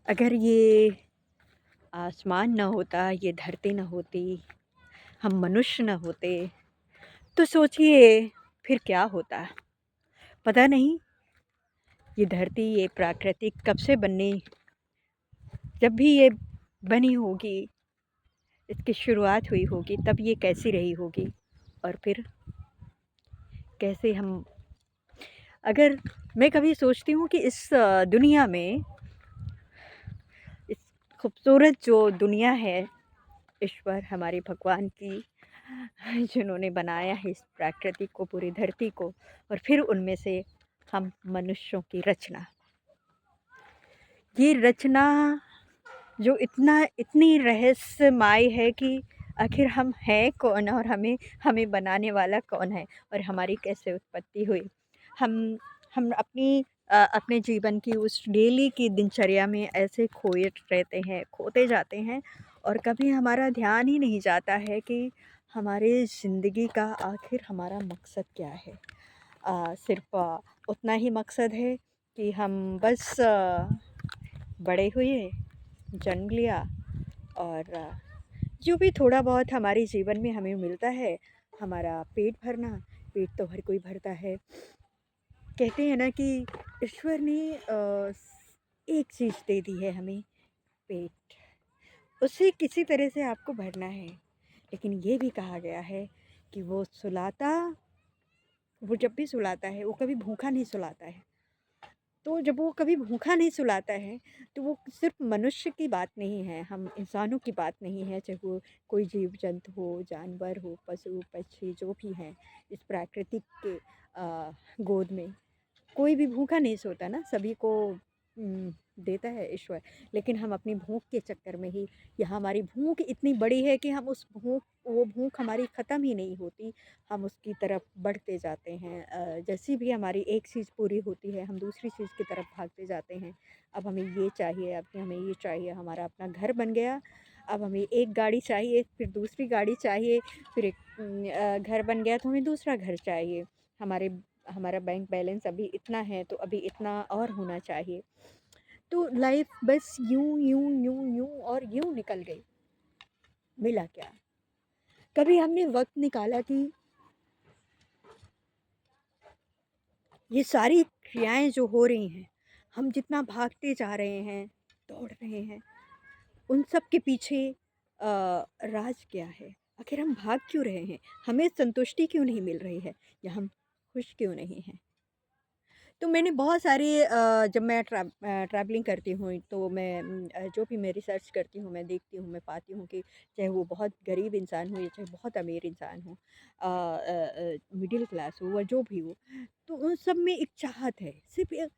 अगर ये आसमान न होता, ये धरती न होती, हम मनुष्य न होते, तो सोचिए फिर क्या होता? पता नहीं ये धरती, ये प्राकृतिक कब से बननी, जब भी ये बनी होगी, इसकी शुरुआत हुई होगी, तब ये कैसी रही होगी और फिर कैसे हम अगर मैं कभी सोचती हूँ कि इस दुनिया में, इस खूबसूरत जो दुनिया है, ईश्वर हमारे भगवान की जिन्होंने बनाया है इस प्रकृति को, पूरी धरती को, और फिर उनमें से हम मनुष्यों की रचना, ये रचना जो इतनी रहस्यमय है कि आखिर हम हैं कौन और हमें हमें बनाने वाला कौन है और हमारी कैसे उत्पत्ति हुई। हम हम अपने जीवन की उस डेली की दिनचर्या में ऐसे खोए रहते हैं, खोते जाते हैं, और कभी हमारा ध्यान ही नहीं जाता है कि हमारे ज़िंदगी का आखिर हमारा मकसद क्या है। सिर्फ़ उतना ही मकसद है कि हम बस बड़े हुए, जन्म लिया, और जो भी थोड़ा बहुत हमारे जीवन में हमें मिलता है, हमारा पेट भरना। पेट तो हर कोई भरता है। कहते हैं ना कि ईश्वर ने एक चीज़ दे दी है हमें, पेट। उसे किसी तरह से आपको भरना है। लेकिन ये भी कहा गया है कि वो जब भी सुलाता है, वो कभी भूखा नहीं सुलाता है। तो जब वो कभी भूखा नहीं सुलाता है, तो वो सिर्फ़ मनुष्य की बात नहीं है, हम इंसानों की बात नहीं है, चाहे वो कोई जीव-जंतु हो, जानवर हो, पशु-पक्षी जो भी हैं, इस प्राकृतिक के गोद में। कोई भी भूखा नहीं सोता ना, सभी को देता है ईश्वर। लेकिन हम अपनी भूख के चक्कर में ही, या हमारी भूख इतनी बड़ी है कि हम वो भूख हमारी ख़त्म ही नहीं होती, हम उसकी तरफ बढ़ते जाते हैं। जैसी भी हमारी एक चीज़ पूरी होती है, हम दूसरी चीज़ की तरफ भागते जाते हैं। अब हमें ये चाहिए, अब हमें ये चाहिए, हमारा अपना घर बन गया, अब हमें एक गाड़ी चाहिए, फिर दूसरी गाड़ी चाहिए, फिर एक घर बन गया तो हमें दूसरा घर चाहिए। हमारे हमारा बैंक बैलेंस अभी इतना है, तो अभी इतना और होना चाहिए। तो लाइफ बस यूं यूं यूं यूं और यूं निकल गई। मिला क्या? कभी हमने वक्त निकाला कि ये सारी क्रियाएं जो हो रही हैं, हम जितना भागते जा रहे हैं, दौड़ रहे हैं, उन सब के पीछे राज क्या है? आखिर हम भाग क्यों रहे हैं? हमें संतुष्टि क्यों नहीं मिल रही है, या हम खुश क्यों नहीं हैं? तो मैंने बहुत सारे जब मैं ट्रैवलिंग करती हूँ, तो मैं जो भी मैं रिसर्च करती हूँ, मैं देखती हूँ, मैं पाती हूँ कि चाहे वो बहुत गरीब इंसान हो या चाहे बहुत अमीर इंसान हो, मिडिल क्लास हो, या जो भी हो, तो उन सब में एक चाहत है, सिर्फ एक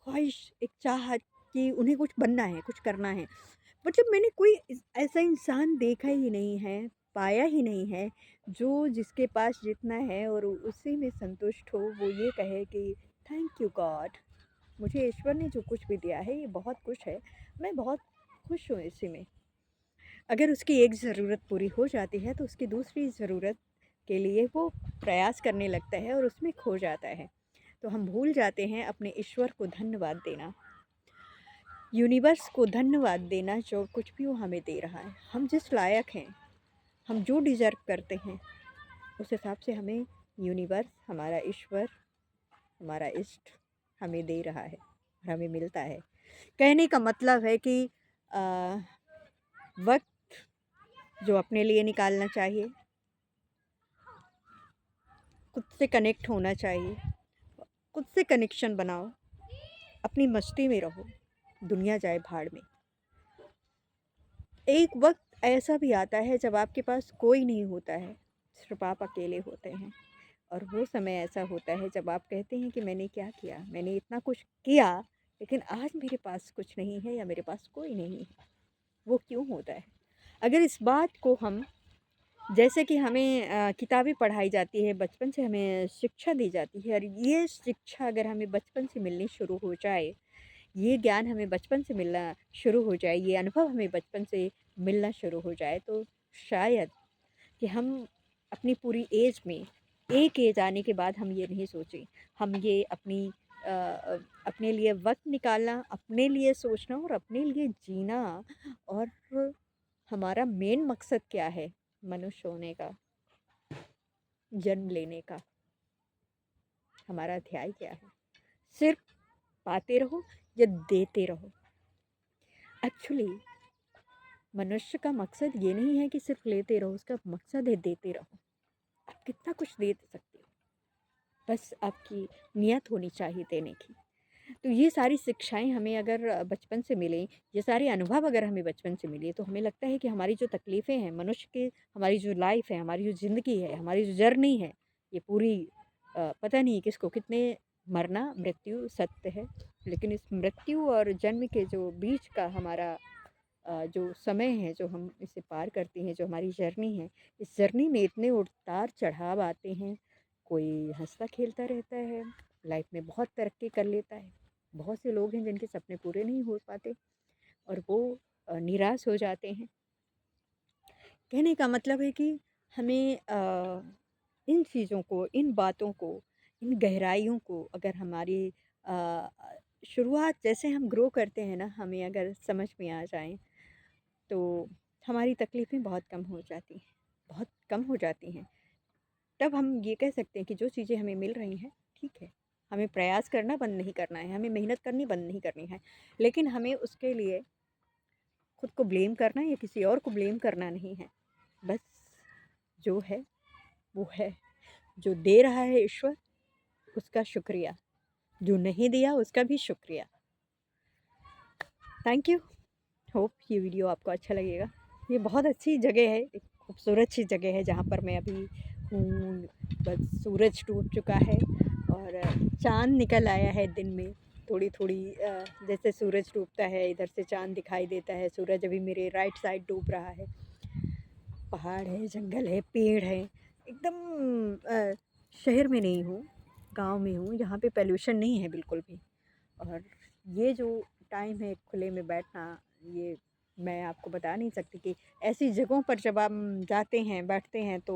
ख्वाहिश, एक चाहत कि उन्हें कुछ बनना है, कुछ करना है। मतलब मैंने कोई ऐसा इंसान देखा ही नहीं है, पाया ही नहीं है, जो जिसके पास जितना है और उसी में संतुष्ट हो, वो ये कहे कि थैंक यू गॉड, मुझे ईश्वर ने जो कुछ भी दिया है ये बहुत कुछ है, मैं बहुत खुश हूँ इसी में। अगर उसकी एक ज़रूरत पूरी हो जाती है, तो उसकी दूसरी ज़रूरत के लिए वो प्रयास करने लगता है और उसमें खो जाता है। तो हम भूल जाते हैं अपने ईश्वर को धन्यवाद देना, यूनिवर्स को धन्यवाद देना, जो कुछ भी वो हमें दे रहा है। हम जिस लायक हैं, हम जो डिज़र्व करते हैं, उस हिसाब से हमें यूनिवर्स, हमारा ईश्वर, हमारा इष्ट हमें दे रहा है और हमें मिलता है। कहने का मतलब है कि अ, वक्त जो अपने लिए निकालना चाहिए, खुद से कनेक्ट होना चाहिए, खुद से कनेक्शन बनाओ, अपनी मस्ती में रहो, दुनिया जाए भाड़ में। एक वक्त ऐसा भी आता है जब आपके पास कोई नहीं होता है, सिर्फ आप अकेले होते हैं, और वो समय ऐसा होता है जब आप कहते हैं कि मैंने क्या किया, मैंने इतना कुछ किया, लेकिन आज मेरे पास कुछ नहीं है या मेरे पास कोई नहीं है। वो क्यों होता है? अगर इस बात को हम, जैसे कि हमें किताबें पढ़ाई जाती है, बचपन से हमें शिक्षा दी जाती है, और ये शिक्षा अगर हमें बचपन से मिलनी शुरू हो जाए, ये ज्ञान हमें बचपन से मिलना शुरू हो जाए, ये अनुभव हमें बचपन से मिलना शुरू हो जाए, तो शायद कि हम अपनी पूरी एज में, एक एज आने के बाद हम ये नहीं सोचें, हम ये अपनी अपने लिए वक़्त निकालना, अपने लिए सोचना और अपने लिए जीना। और हमारा मेन मकसद क्या है मनुष्य होने का, जन्म लेने का, हमारा ध्येय क्या है? सिर्फ़ पाते रहो या देते रहो? एक्चुअली मनुष्य का मकसद ये नहीं है कि सिर्फ़ लेते रहो, उसका मकसद है देते रहो। आप कितना कुछ दे सकते हो, बस आपकी नियत होनी चाहिए देने की। तो ये सारी शिक्षाएँ हमें अगर बचपन से मिलें, ये सारे अनुभव अगर हमें बचपन से मिले, तो हमें लगता है कि हमारी जो तकलीफ़ें हैं, मनुष्य की हमारी जो लाइफ़ है, हमारी जो ज़िंदगी है, हमारी जो जर्नी है, ये पूरी पता नहीं किसको कितने मरना, मृत्यु सत्य है। लेकिन इस मृत्यु और जन्म के जो बीच का हमारा जो समय है, जो हम इसे पार करते हैं, जो हमारी जर्नी है, इस जर्नी में इतने उतार-चढ़ाव आते हैं। कोई हँसता-खेलता रहता है, लाइफ़ में बहुत तरक्की कर लेता है। बहुत से लोग हैं जिनके सपने पूरे नहीं हो पाते और वो निराश हो जाते हैं। कहने का मतलब है कि हमें इन चीज़ों को, इन बातों को, इन गहराइयों को अगर हमारी अ, शुरुआत जैसे हम ग्रो करते हैं ना, हमें अगर समझ में आ जाएँ, तो हमारी तकलीफ़ें बहुत कम हो जाती हैं, बहुत कम हो जाती हैं। तब हम ये कह सकते हैं कि जो चीज़ें हमें मिल रही हैं, ठीक है। हमें प्रयास करना बंद नहीं करना है, हमें मेहनत करनी बंद नहीं करनी है। लेकिन हमें उसके लिए खुद को ब्लेम करना या किसी और को ब्लेम करना नहीं है। बस जो है, वो है। जो दे रहा है ईश्वर, उसका शुक्रिया। जो नहीं दिया, उसका भी शुक्रिया। Thank you. होप ये वीडियो आपको अच्छा लगेगा। ये बहुत अच्छी जगह है, एक खूबसूरत सी जगह है जहाँ पर मैं अभी हूँ। बस सूरज डूब चुका है और चाँद निकल आया है दिन में। थोड़ी-थोड़ी जैसे सूरज डूबता है, इधर से चाँद दिखाई देता है। सूरज अभी मेरे राइट साइड डूब रहा है। पहाड़ है, जंगल है, पेड़ है। एकदम शहर में नहीं हूँ, गाँव में हूँ, यहाँ पे पॉल्यूशन नहीं है बिल्कुल भी। और ये जो टाइम है खुले में बैठना, ये मैं आपको बता नहीं सकती कि ऐसी जगहों पर जब हम जाते हैं, बैठते हैं तो